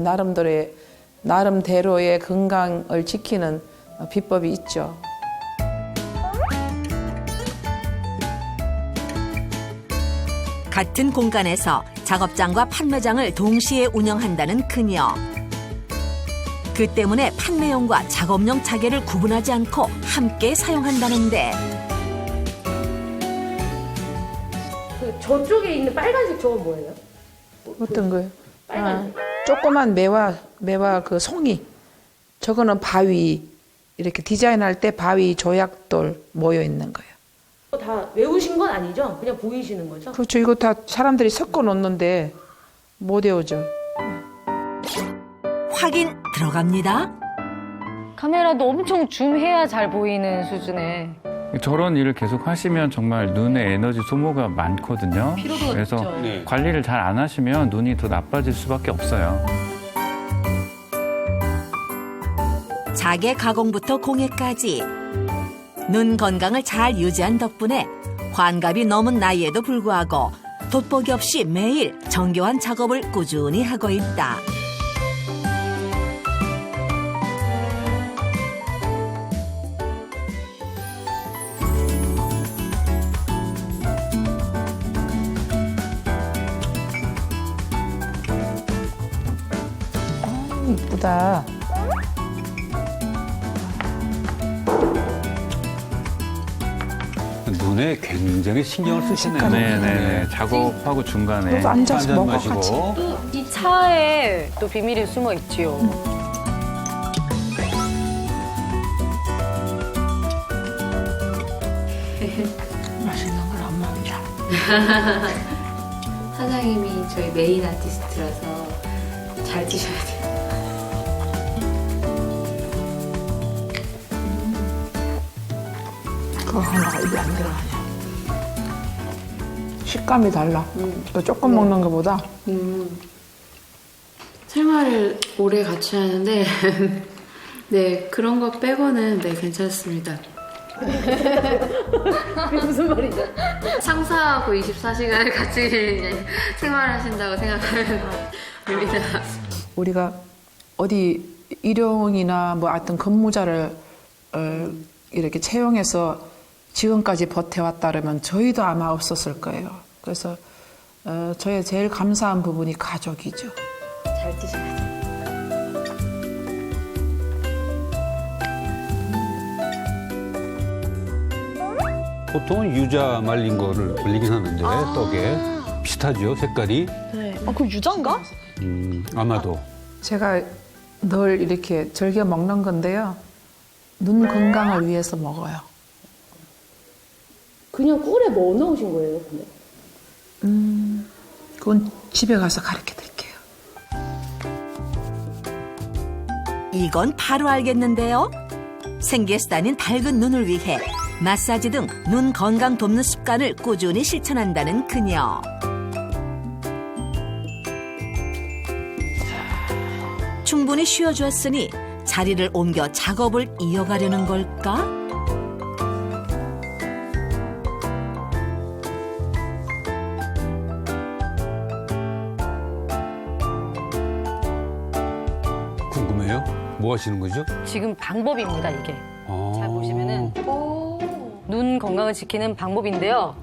Speaker 10: 나름대로의 건강을 지키는 비법이 있죠.
Speaker 6: 같은 공간에서 작업장과 판매장을 동시에 운영한다는 그녀. 그 때문에 판매용과 작업용 자개를 구분하지 않고 함께 사용한다는데
Speaker 14: 저쪽에 있는 빨간색 저건 뭐예요?
Speaker 10: 어떤 거요?
Speaker 14: 빨간색.
Speaker 10: 조그만 매화 그 송이. 저거는 바위. 이렇게 디자인할 때 바위 조약돌 모여 있는 거예요.
Speaker 14: 다 외우신 건 아니죠? 그냥 보이시는 거죠?
Speaker 10: 그렇죠. 이거 다 사람들이 섞어 놓는데 못 외우죠.
Speaker 6: 확인 들어갑니다.
Speaker 2: 카메라도 엄청 줌해야 잘 보이는 수준의.
Speaker 4: 저런 일을 계속 하시면 정말 눈의 에너지 소모가 많거든요.
Speaker 2: 피로도가
Speaker 4: 그래서
Speaker 2: 높죠.
Speaker 1: 네.
Speaker 4: 관리를 잘 안 하시면 눈이 더 나빠질 수밖에 없어요.
Speaker 6: 자개 가공부터 공예까지 눈 건강을 잘 유지한 덕분에 환갑이 넘은 나이에도 불구하고 돋보기 없이 매일 정교한 작업을 꾸준히 하고 있다.
Speaker 15: 이쁘다.
Speaker 1: 눈에 굉장히 신경을 쓰시네요.
Speaker 4: 네네. 작업하고 중간에
Speaker 15: 너도 앉아서
Speaker 1: 한잔
Speaker 15: 먹어,
Speaker 1: 마시고.
Speaker 2: 또 이 차에 또 비밀이 숨어 있지요.
Speaker 15: 맛있는 걸 안 먹자.
Speaker 16: 사장님이 저희 메인 아티스트라서 잘 드셔야 돼요.
Speaker 15: 그거 하나가 입에 안 들어가냐. 식감이 달라. 또 조금 먹는 것보다.
Speaker 16: 생활을 오래 같이 하는데 네 그런 거 빼고는 네 괜찮습니다.
Speaker 14: 그게 무슨 말이죠?
Speaker 16: 상사하고 24시간을 같이 생활하신다고 생각하면 됩니다.
Speaker 15: 우리가 어디 일용이나 뭐 하여튼 근무자를 이렇게 채용해서 지금까지 버텨왔다 그러면 저희도 아마 없었을 거예요. 그래서 저의 제일 감사한 부분이 가족이죠.
Speaker 16: 잘 드셔야 돼요.
Speaker 1: 보통은 유자 말린 거를 올리긴 하는데 떡에 비슷하죠 색깔이.
Speaker 3: 네. 그럼 유자인가?
Speaker 1: 아마도.
Speaker 15: 제가 늘 이렇게 즐겨 먹는 건데요. 눈 건강을 위해서 먹어요.
Speaker 14: 그냥 꿀에 뭐 넣으신 거예요, 근데?
Speaker 15: 그건 집에 가서 가르쳐 드릴게요.
Speaker 6: 이건 바로 알겠는데요. 생기에서 다닌 밝은 눈을 위해 마사지 등 눈 건강 돕는 습관을 꾸준히 실천한다는 그녀. 충분히 쉬어주었으니 자리를 옮겨 작업을 이어가려는 걸까?
Speaker 1: 궁금해요? 뭐 하시는 거죠?
Speaker 2: 지금 방법입니다, 이게.
Speaker 1: 아.
Speaker 2: 잘 보시면은 눈 건강을 지키는 방법인데요.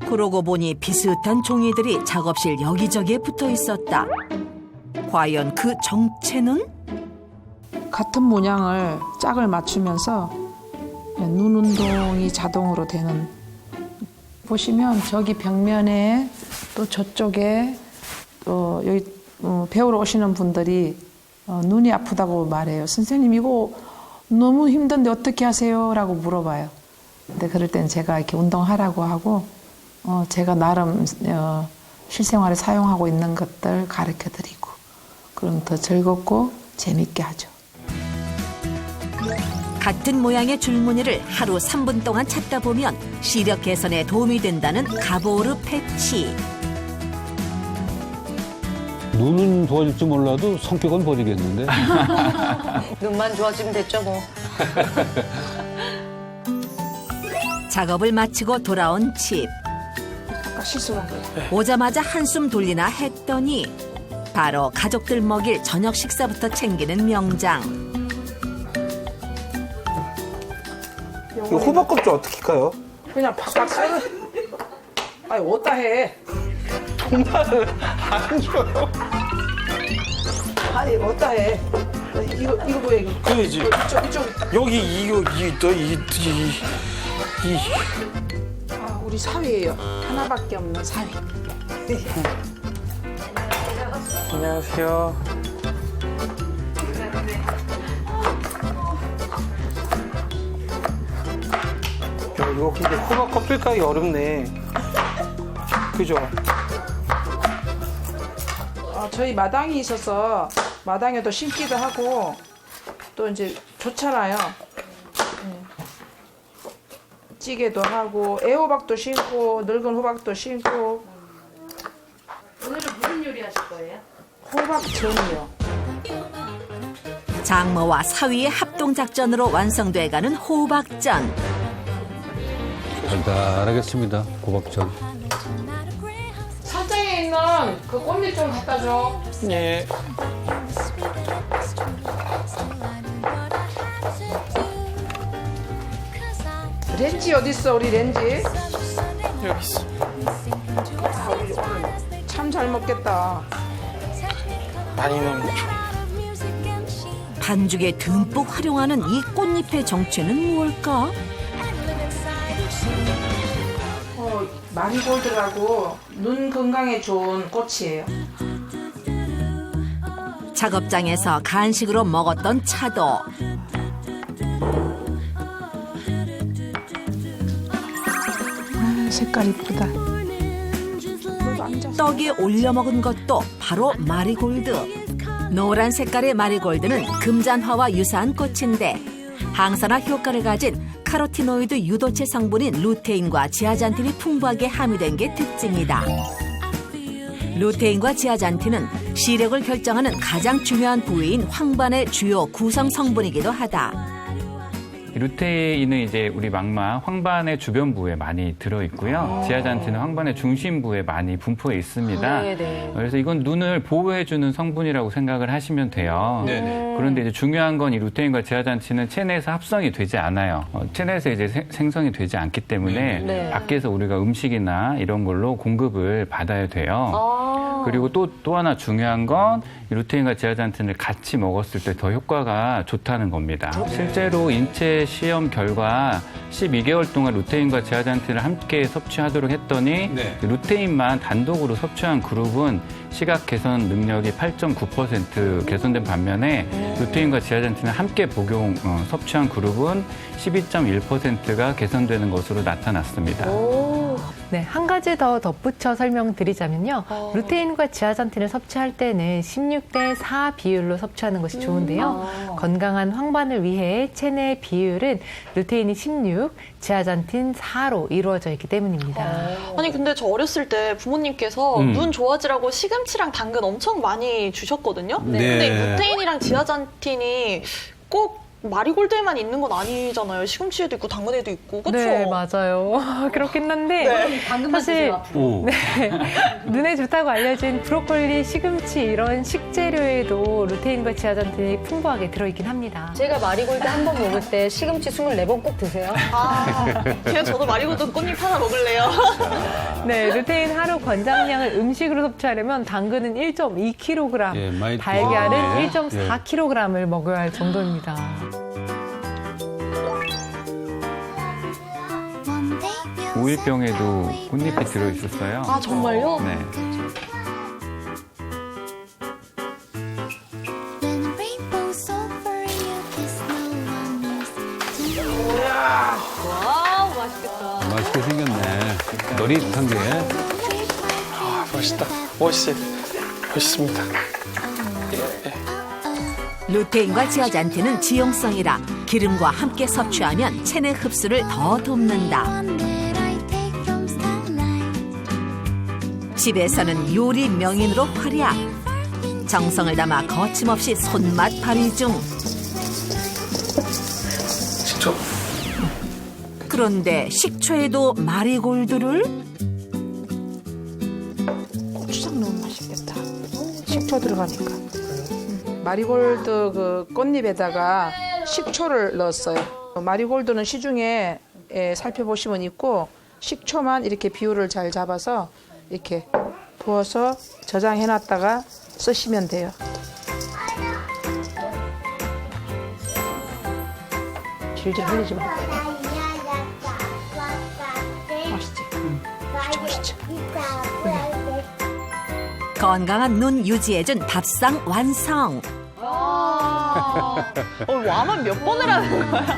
Speaker 6: 그러고 보니 비슷한 종이들이 작업실 여기저기에 붙어 있었다. 과연 그 정체는?
Speaker 15: 같은 모양을 짝을 맞추면서 눈 운동이 자동으로 되는. 보시면 저기 벽면에 또 저쪽에 또 여기 배우러 오시는 분들이 눈이 아프다고 말해요. 선생님 이거 너무 힘든데 어떻게 하세요? 라고 물어봐요. 근데 그럴 땐 제가 이렇게 운동하라고 하고 제가 나름 실생활에 사용하고 있는 것들 가르쳐 드리고 그럼 더 즐겁고 재밌게 하죠.
Speaker 6: 같은 모양의 줄무늬를 하루 3분 동안 찾다 보면 시력 개선에 도움이 된다는 가보르 패치.
Speaker 1: 눈은 좋아질지 몰라도 성격은 버리겠는데.
Speaker 2: 눈만 좋아지면 됐죠, 뭐.
Speaker 6: 작업을 마치고 돌아온 집.
Speaker 15: 아까 실수한 거예요.
Speaker 6: 오자마자 한숨 돌리나 했더니 바로 가족들 먹일 저녁 식사부터 챙기는 명장.
Speaker 11: 이거 호박껍질 어떻게 까요?
Speaker 15: 그냥 팍팍 썰어. 아니 어디다 해.
Speaker 11: 정말은 안 줘요.
Speaker 15: 아니 어디다 해. 이거 뭐야 이거.
Speaker 11: 그래야지.
Speaker 15: 이쪽.
Speaker 11: 여기 이거
Speaker 15: 아 우리 사위예요. 하나밖에 없는 사위.
Speaker 11: 안녕하세요. 야, 이거 근데 호박 껍질 까기 어렵네. 그죠?
Speaker 15: 저희 마당이 있어서 마당에도 심기도 하고 또 이제 좋잖아요. 찌개도 하고 애호박도 심고 늙은 호박도 심고.
Speaker 16: 오늘은 무슨 요리 하실 거예요?
Speaker 15: 호박전이요.
Speaker 6: 장모와 사위의 합동작전으로 완성돼가는 호박전.
Speaker 1: 달달하겠습니다. 고박전.
Speaker 15: 산장에 있는 그 꽃잎 좀 갖다 줘.
Speaker 11: 예.
Speaker 15: 렌지 어디 있어 우리 렌지?
Speaker 11: 여기 있어.
Speaker 15: 아, 우리 오늘 참 잘 먹겠다.
Speaker 11: 많이는 못 줘.
Speaker 6: 반죽에 듬뿍 활용하는 이 꽃잎의 정체는 무엇일까?
Speaker 15: 마리골드라고 눈 건강에 좋은 꽃이에요.
Speaker 6: 작업장에서 간식으로 먹었던 차도
Speaker 15: 색깔 이쁘다.
Speaker 6: 떡에 올려 먹은 것도 바로 마리골드. 노란 색깔의 마리골드는 금잔화와 유사한 꽃인데 항산화 효과를 가진 카로티노이드 유도체 성분인 루테인과 지아잔틴이 풍부하게 함유된 게 특징이다. 루테인과 지아잔틴은 시력을 결정하는 가장 중요한 부위인 황반의 주요 구성 성분이기도 하다.
Speaker 4: 루테인은 이제 우리 망막 황반의 주변부에 많이 들어있고요. 지아잔틴은 황반의 중심부에 많이 분포해 있습니다.
Speaker 2: 네네.
Speaker 4: 그래서 이건 눈을 보호해주는 성분이라고 생각을 하시면 돼요.
Speaker 13: 네네.
Speaker 4: 그런데 이제 중요한 건 이 루테인과 지아잔틴은 체내에서 합성이 되지 않아요. 체내에서 이제 생성이 되지 않기 때문에
Speaker 2: 네.
Speaker 4: 밖에서 우리가 음식이나 이런 걸로 공급을 받아야 돼요. 그리고 또 하나 중요한 건 이 루테인과 지아잔틴을 같이 먹었을 때 더 효과가 좋다는 겁니다. 실제로 인체 시험 결과 12개월 동안 루테인과 지아잔틴을 함께 섭취하도록 했더니 루테인만 단독으로 섭취한 그룹은 시각 개선 능력이 8.9% 개선된 반면에 루테인과 지아잔틴을 함께 섭취한 그룹은 12.1%가 개선되는 것으로 나타났습니다.
Speaker 5: 네, 한 가지 더 덧붙여 설명드리자면요. 루테인과 지아잔틴을 섭취할 때는 16대 4 비율로 섭취하는 것이 좋은데요. 건강한 황반을 위해 체내 비율은 루테인이 16, 지아잔틴 4로 이루어져 있기 때문입니다.
Speaker 3: 아니 근데 저 어렸을 때 부모님께서 눈 좋아지라고 시금치랑 당근 엄청 많이 주셨거든요.
Speaker 1: 네.
Speaker 3: 근데 루테인이랑 지아잔틴이 꼭 마리골드에만 있는 건 아니잖아요. 시금치에도 있고 당근에도 있고, 그렇죠?
Speaker 5: 네, 맞아요. 그렇긴 한데
Speaker 2: 당근만
Speaker 5: 사실
Speaker 2: 드세요,
Speaker 5: 네, 눈에 좋다고 알려진 브로콜리, 시금치 이런 식재료에도 루테인과 지아잔틴이 풍부하게 들어있긴 합니다.
Speaker 2: 제가 마리골드 한 번 먹을 때 시금치 24번 꼭 드세요.
Speaker 3: 그냥 저도 마리골드 꽃잎 하나 먹을래요.
Speaker 5: 네, 루테인 하루 권장량을 음식으로 섭취하려면 당근은 1.2kg,
Speaker 1: 예, 많이
Speaker 5: 달걀은
Speaker 1: 드시네.
Speaker 5: 1.4kg을 먹어야 할 정도입니다.
Speaker 4: 우일병에도 꽃잎이 들어있었어요.
Speaker 3: 아, 정말요?
Speaker 4: 네.
Speaker 2: 와우, 맛있겠다.
Speaker 1: 맛있게 생겼네. 너릿한 게.
Speaker 11: 아, 멋있다. 멋있습니다.
Speaker 6: 루테인과 지아잔틴은 지용성이라 기름과 함께 섭취하면 체내 흡수를 더 돕는다. 집에서는 요리 명인으로 활약. 정성을 담아 거침없이 손맛 발휘 중.
Speaker 11: 식초.
Speaker 6: 그런데 식초에도 마리골드를?
Speaker 15: 고추장 넣으면 맛있겠다. 식초 들어가니까. 마리골드 그 꽃잎에다가 식초를 넣었어요. 마리골드는 시중에 살펴보시면 있고 식초만 이렇게 비율을 잘 잡아서 이렇게 부어서 저장해놨다가 쓰시면 돼요. 질질 흘리지 마. 맛있지? 진짜 맛있지?
Speaker 6: 건강한 눈 유지해준 밥상 완성.
Speaker 3: 와만 몇 번을 하는 거야?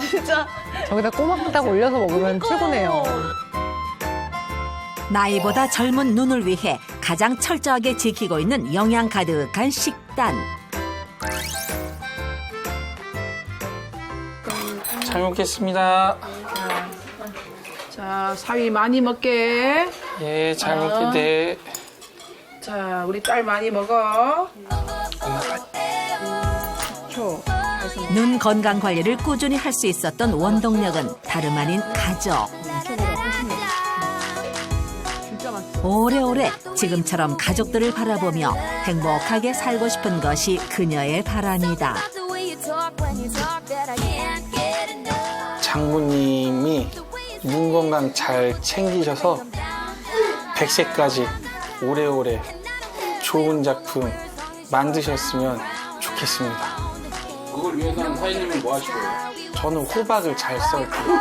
Speaker 3: 진짜.
Speaker 5: 저기다 꼬막딱 올려서 먹으면 최고네요.
Speaker 6: 나이보다 젊은 눈을 위해 가장 철저하게 지키고 있는 영양 가득한 식단.
Speaker 11: 잘 먹겠습니다.
Speaker 15: 자, 사위 많이 먹게.
Speaker 11: 예, 잘 먹게 돼.
Speaker 15: 자, 우리 딸 많이 먹어.
Speaker 6: 눈 건강 관리를 꾸준히 할 수 있었던 원동력은 다름 아닌 가족. 오래오래 지금처럼 가족들을 바라보며 행복하게 살고 싶은 것이 그녀의 바람이다.
Speaker 11: 장모님이 눈 건강 잘 챙기셔서 100세까지 오래오래 좋은 작품 만드셨으면 좋겠습니다.
Speaker 13: 그걸 위해서는 사장님은 뭐 하실 거예요?
Speaker 11: 저는 호박을 잘 썰게요.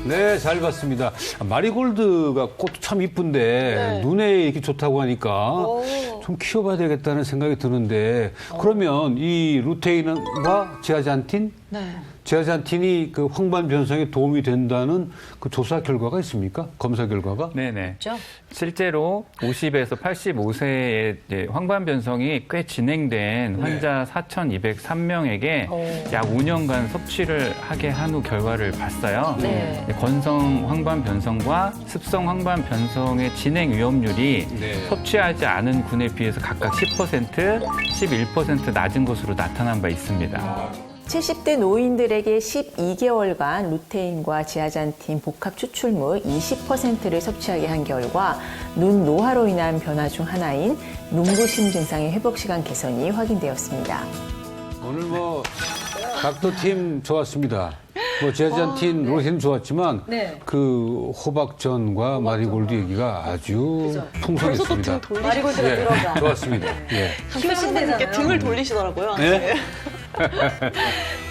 Speaker 1: 네, 잘 봤습니다. 마리골드가 꽃도 참 이쁜데 눈에 이렇게 좋다고 하니까 좀 키워봐야 되겠다는 생각이 드는데 그러면 이 루테인과 제아잔틴? 제아잔틴이 그 황반 변성에 도움이 된다는 그 조사 결과가 있습니까? 검사 결과가?
Speaker 4: 네네. 실제로 50에서 85세의 황반 변성이 꽤 진행된 환자 4,203명에게 약 5년간 섭취를 하게 한 후 결과를 봤어요. 건성 황반 변성과 습성 황반 변성의 진행 위험률이 섭취하지 않은 군에 비해서 각각 10%, 11% 낮은 것으로 나타난 바 있습니다.
Speaker 17: 70대 노인들에게 12개월간 루테인과 지아잔틴 복합 추출물 20%를 섭취하게 한 결과 눈 노화로 인한 변화 중 하나인 눈부심 증상의 회복 시간 개선이 확인되었습니다.
Speaker 1: 오늘 뭐 각도 팀 좋았습니다. 뭐 제아잔틴, 루테인 좋았지만 그 호박전과 마리골드 얘기가 아주 풍성했습니다.
Speaker 2: 마리골드가 들어가.
Speaker 1: 좋았습니다. 예.
Speaker 3: 키우신분께 등을 돌리시더라고요.
Speaker 1: 네?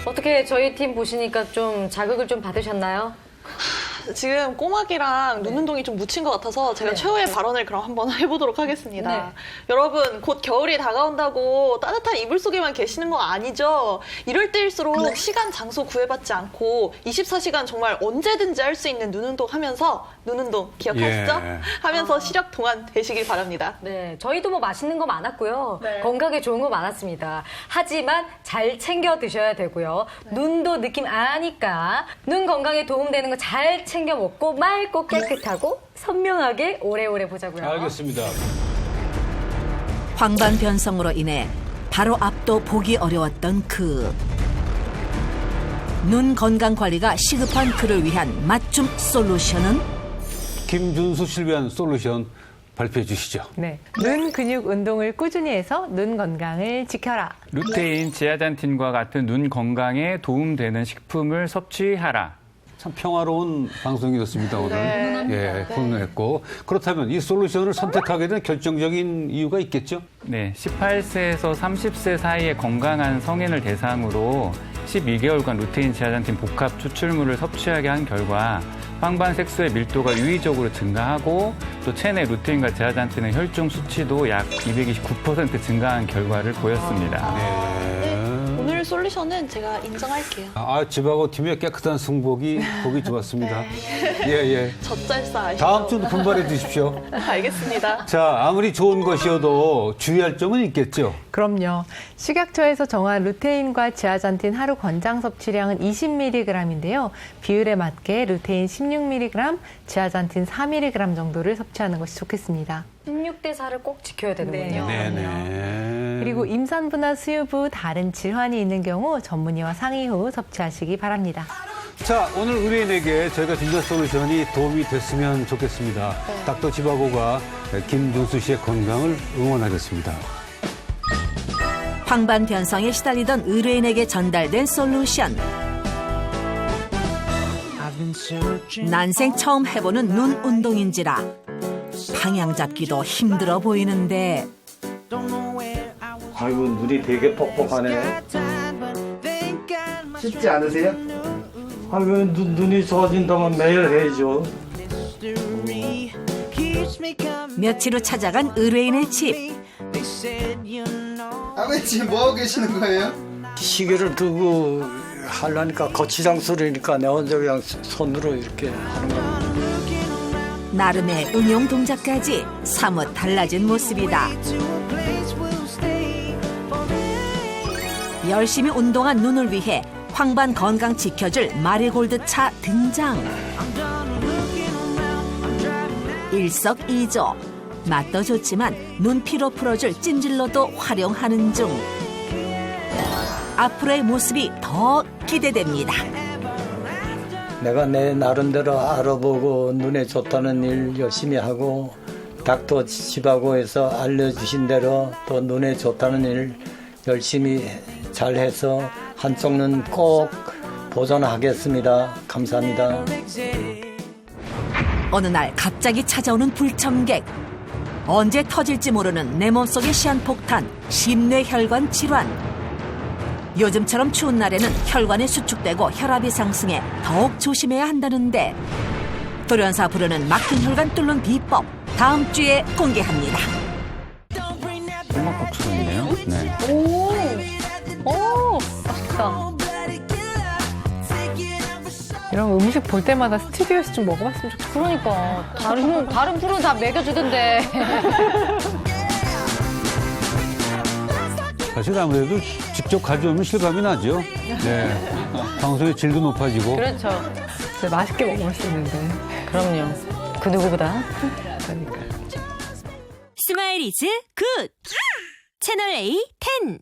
Speaker 2: 어떻게 저희 팀 보시니까 좀 자극을 좀 받으셨나요?
Speaker 3: 지금 꼬막이랑 눈 운동이 좀 묻힌 것 같아서 제가 최후의 발언을 그럼 한번 해보도록 하겠습니다. 여러분, 곧 겨울이 다가온다고 따뜻한 이불 속에만 계시는 거 아니죠? 이럴 때일수록 시간, 장소 구애받지 않고 24시간 정말 언제든지 할 수 있는 눈 운동 하면서 눈 운동 기억하시죠? 하면서 시력 동안 되시길 바랍니다.
Speaker 2: 네, 저희도 뭐 맛있는 거 많았고요. 건강에 좋은 거 많았습니다. 하지만 잘 챙겨 드셔야 되고요. 눈도 느낌 아니까 눈 건강에 도움되는 거 잘 챙겨 먹고 맑고 깨끗하고 선명하게 오래오래 보자고요.
Speaker 1: 알겠습니다.
Speaker 6: 황반 변성으로 인해 바로 앞도 보기 어려웠던 눈 건강 관리가 시급한 그를 위한 맞춤 솔루션은?
Speaker 1: 김준수 씨를 위한 솔루션 발표해 주시죠.
Speaker 5: 네. 눈 근육 운동을 꾸준히 해서 눈 건강을 지켜라.
Speaker 4: 루테인, 지아잔틴과 같은 눈 건강에 도움되는 식품을 섭취하라.
Speaker 1: 참 평화로운 방송이었습니다, 오늘. 예, 훈훈했고. 그렇다면 이 솔루션을 선택하게 된 결정적인 이유가 있겠죠?
Speaker 4: 네, 18세에서 30세 사이의 건강한 성인을 대상으로 12개월간 루테인, 지아잔틴 복합 추출물을 섭취하게 한 결과 황반 색소의 밀도가 유의적으로 증가하고 또 체내 루테인과 지아잔틴의 혈중 수치도 약 229% 증가한 결과를 보였습니다.
Speaker 3: 오늘 솔루션은 제가 인정할게요.
Speaker 1: 집하고 팀의 깨끗한 승복이 보기 좋았습니다. 예.
Speaker 3: 젖잘싸 아시죠?
Speaker 1: 다음 주도 분발해 주십시오.
Speaker 3: 알겠습니다.
Speaker 1: 자, 아무리 좋은 것이어도 주의할 점은 있겠죠?
Speaker 5: 그럼요. 식약처에서 정한 루테인과 지아잔틴 하루 권장 섭취량은 20mg인데요. 비율에 맞게 루테인 16mg, 지아잔틴 4mg 정도를 섭취하는 것이 좋겠습니다.
Speaker 2: 16대 4를 꼭 지켜야 되는군요.
Speaker 5: 그리고 임산부나 수유부, 다른 질환이 있는 경우 전문의와 상의 후 섭취하시기 바랍니다.
Speaker 1: 자, 오늘 의뢰인에게 저희가 준비한 솔루션이 도움이 됐으면 좋겠습니다. 닥터 지바고가 김준수 씨의 건강을 응원하겠습니다.
Speaker 6: 황반 변성에 시달리던 의뢰인에게 전달된 솔루션. 난생 처음 해보는 눈 운동인지라 방향 잡기도 힘들어 보이는데.
Speaker 7: 아이고, 눈이 되게 뻑뻑하네. 쉽지 않으세요? 아이고, 눈이 좋아진다면 매일 해야죠.
Speaker 6: 며칠 후 찾아간 의뢰인의 집.
Speaker 8: 아버님 지금 뭐하고 계시는 거예요?
Speaker 7: 시계를 두고 하려니까 거치장 소리니까 내 혼자 그냥 손으로 이렇게 하는 겁니다.
Speaker 6: 나름의 응용 동작까지 사뭇 달라진 모습이다. 열심히 운동한 눈을 위해 황반 건강 지켜줄 마리골드 차 등장. 일석이조. 맛도 좋지만 눈 피로 풀어줄 찜질로도 활용하는 중. 앞으로의 모습이 더 기대됩니다.
Speaker 7: 내가 내 나름대로 알아보고 눈에 좋다는 일 열심히 하고 닥터 집하고 해서 알려주신 대로 또 눈에 좋다는 일 열심히 잘해서 한쪽 눈 꼭 보존하겠습니다. 감사합니다.
Speaker 6: 어느 날 갑자기 찾아오는 불청객. 언제 터질지 모르는 내 몸속의 시한폭탄, 심뇌혈관 질환. 요즘처럼 추운 날에는 혈관이 수축되고 혈압이 상승해 더욱 조심해야 한다는데 돌연사 부르는 막힌 혈관 뚫는 비법 다음 주에 공개합니다.
Speaker 1: 꼬막국수가 있네요. 네.
Speaker 2: 오, 맛있다.
Speaker 5: 이런 음식 볼 때마다 스튜디오에서 좀 먹어봤으면 좋겠어요.
Speaker 2: 그러니까 다른 프로 다 먹여주던데.
Speaker 1: 사실 아무래도 직접 가져오면 실감이 나죠. 네. 방송의 질도 높아지고.
Speaker 2: 그렇죠.
Speaker 5: 진짜 맛있게 먹을 수 있는데.
Speaker 2: 그럼요. 그 누구보다.
Speaker 5: 그러니까.
Speaker 6: 스마일 이즈 굿! 채널 A 10